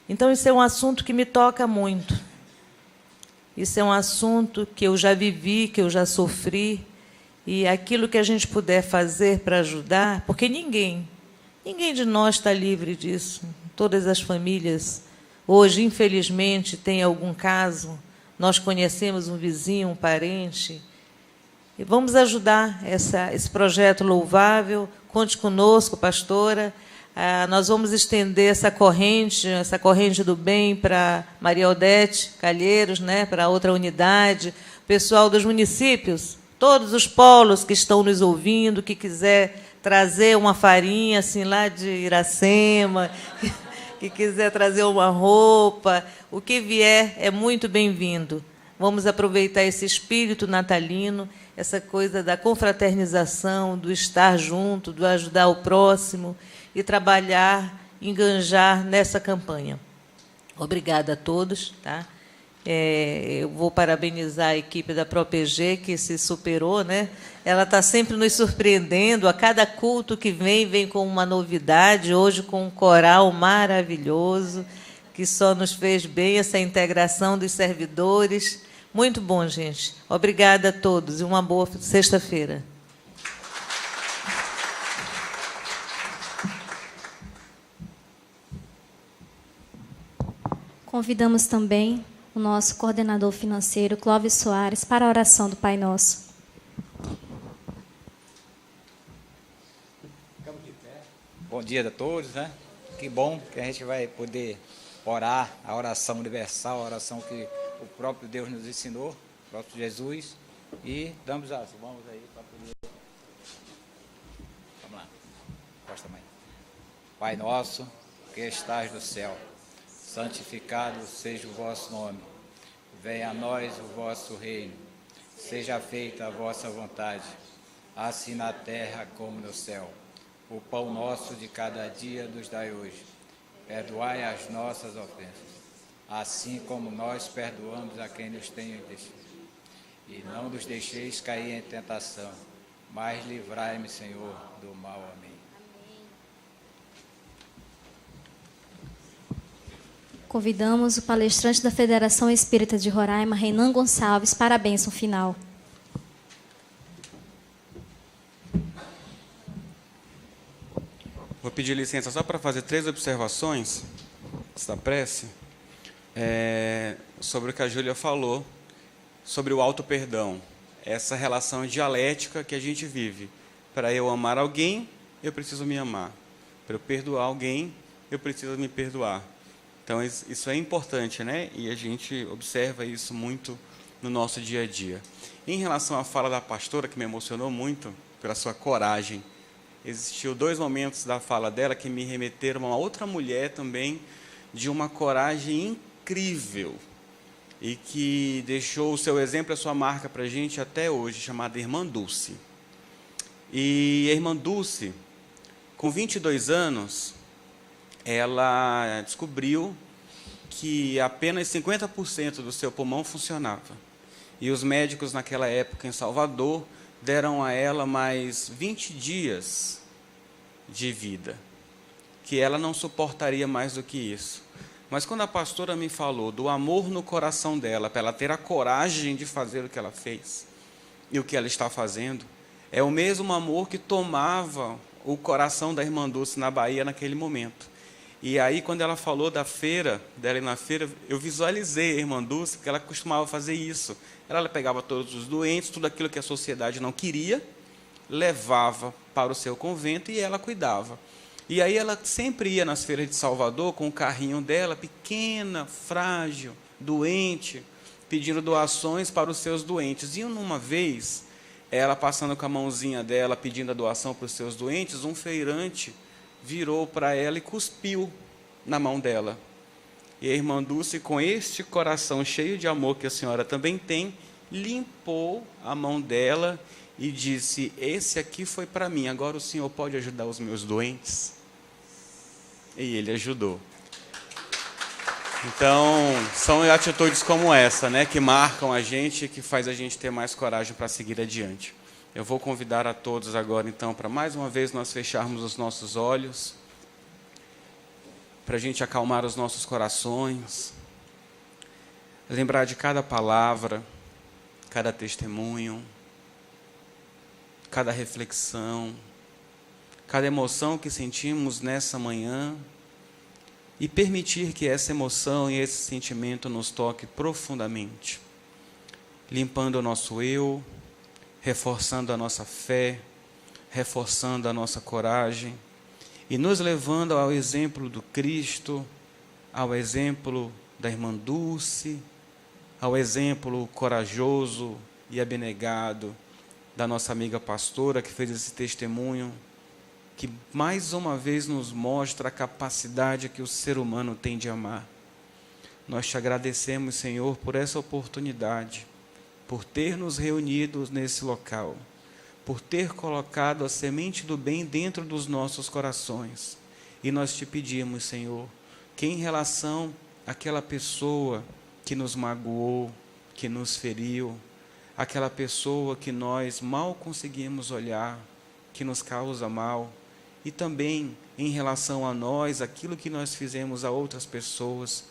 Então, isso é um assunto que me toca muito. Isso é um assunto que eu já vivi, que eu já sofri, e aquilo que a gente puder fazer para ajudar, porque ninguém de nós está livre disso. Todas as famílias, hoje, infelizmente, tem algum caso, nós conhecemos um vizinho, um parente, e vamos ajudar esse projeto louvável. Conte conosco, pastora. Nós vamos estender essa corrente do bem para Maria Odete Calheiros, né, para outra unidade, pessoal dos municípios, todos os polos que estão nos ouvindo, que quiser trazer uma farinha assim lá de Iracema, que quiser trazer uma roupa, o que vier é muito bem-vindo. Vamos aproveitar esse espírito natalino, essa coisa da confraternização, do estar junto, do ajudar o próximo e trabalhar, enganjar nessa campanha. Obrigada a todos. Tá? Eu vou parabenizar a equipe da ProPG, que se superou, né? Ela está sempre nos surpreendendo. A cada culto que vem com uma novidade, hoje com um coral maravilhoso, que só nos fez bem essa integração dos servidores. Muito bom, gente. Obrigada a todos e uma boa sexta-feira. Convidamos também o nosso coordenador financeiro, Clóvis Soares, para a oração do Pai Nosso. Bom dia a todos, né? Que bom que a gente vai poder orar a oração universal, a oração que o próprio Deus nos ensinou, o próprio Jesus, e damos as mãos aí para poder... Vamos lá, encosta, mãe. Pai nosso, que estás no céu, santificado seja o vosso nome. Venha a nós o vosso reino. Seja feita a vossa vontade, assim na terra como no céu. O pão nosso de cada dia nos dai hoje. Perdoai as nossas ofensas, assim como nós perdoamos a quem nos tem ofendido. E não nos deixeis cair em tentação, mas livrai-me, Senhor, do mal. Amém. Convidamos o palestrante da Federação Espírita de Roraima, Renan Gonçalves, para a bênção final. Vou pedir licença só para fazer 3 observações da prece sobre o que a Júlia falou, sobre o auto-perdão, essa relação dialética que a gente vive. Para eu amar alguém, eu preciso me amar. Para eu perdoar alguém, eu preciso me perdoar. Então, isso é importante, né? E a gente observa isso muito no nosso dia a dia. Em relação à fala da pastora, que me emocionou muito pela sua coragem, existiu 2 momentos da fala dela que me remeteram a uma outra mulher também, de uma coragem incrível, e que deixou o seu exemplo e a sua marca para a gente até hoje, chamada Irmã Dulce. E a Irmã Dulce, com 22 anos, ela descobriu que apenas 50% do seu pulmão funcionava. E os médicos, naquela época, em Salvador, deram a ela mais 20 dias de vida, que ela não suportaria mais do que isso. Mas quando a pastora me falou do amor no coração dela, para ela ter a coragem de fazer o que ela fez e o que ela está fazendo, é o mesmo amor que tomava o coração da Irmã Dulce na Bahia naquele momento. E aí, quando ela falou da feira, dela ir na feira, eu visualizei a Irmã Dulce, porque ela costumava fazer isso. Ela pegava todos os doentes, tudo aquilo que a sociedade não queria, levava para o seu convento e ela cuidava. E aí ela sempre ia nas feiras de Salvador com o carrinho dela, pequena, frágil, doente, pedindo doações para os seus doentes. E uma vez, ela passando com a mãozinha dela, pedindo a doação para os seus doentes, um feirante virou para ela e cuspiu na mão dela. E a Irmã Dulce, com este coração cheio de amor que a senhora também tem, limpou a mão dela e disse: esse aqui foi para mim, agora o senhor pode ajudar os meus doentes? E ele ajudou. Então, são atitudes como essa, né, que marcam a gente e que faz a gente ter mais coragem para seguir adiante. Eu vou convidar a todos agora, então, para mais uma vez nós fecharmos os nossos olhos, para a gente acalmar os nossos corações, lembrar de cada palavra, cada testemunho, cada reflexão, cada emoção que sentimos nessa manhã, e permitir que essa emoção e esse sentimento nos toque profundamente, limpando o nosso eu, reforçando a nossa fé, reforçando a nossa coragem e nos levando ao exemplo do Cristo, ao exemplo da irmã Dulce, ao exemplo corajoso e abnegado da nossa amiga pastora que fez esse testemunho, que mais uma vez nos mostra a capacidade que o ser humano tem de amar. Nós te agradecemos, Senhor, por essa oportunidade, por ter nos reunido nesse local, por ter colocado a semente do bem dentro dos nossos corações. E nós te pedimos, Senhor, que em relação àquela pessoa que nos magoou, que nos feriu, aquela pessoa que nós mal conseguimos olhar, que nos causa mal, e também em relação a nós, aquilo que nós fizemos a outras pessoas,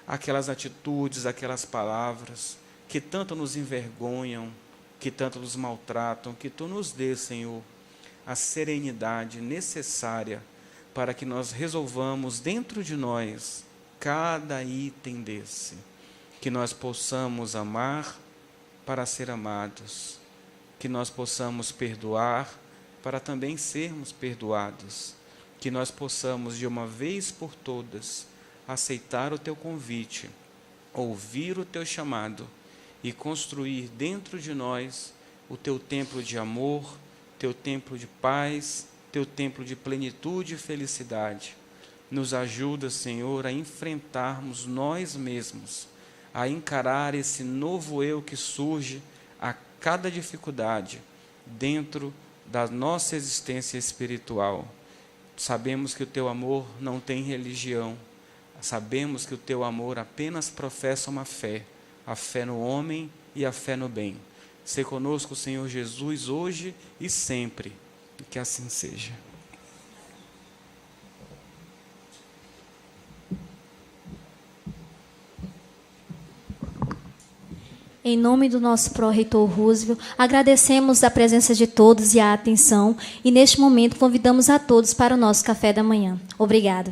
aquelas atitudes, aquelas palavras que tanto nos envergonham, que tanto nos maltratam, que Tu nos dê, Senhor, a serenidade necessária para que nós resolvamos dentro de nós cada item desse, que nós possamos amar para ser amados, que nós possamos perdoar para também sermos perdoados, que nós possamos de uma vez por todas aceitar o Teu convite, ouvir o Teu chamado e construir dentro de nós o Teu templo de amor, Teu templo de paz, Teu templo de plenitude e felicidade. Nos ajuda, Senhor, a enfrentarmos nós mesmos, a encarar esse novo eu que surge a cada dificuldade dentro da nossa existência espiritual. Sabemos que o Teu amor não tem religião, sabemos que o Teu amor apenas professa uma fé, a fé no homem e a fé no bem. Sê conosco, Senhor Jesus, hoje e sempre, e que assim seja. Em nome do nosso pró-reitor Roosevelt, agradecemos a presença de todos e a atenção, e neste momento convidamos a todos para o nosso café da manhã. Obrigada.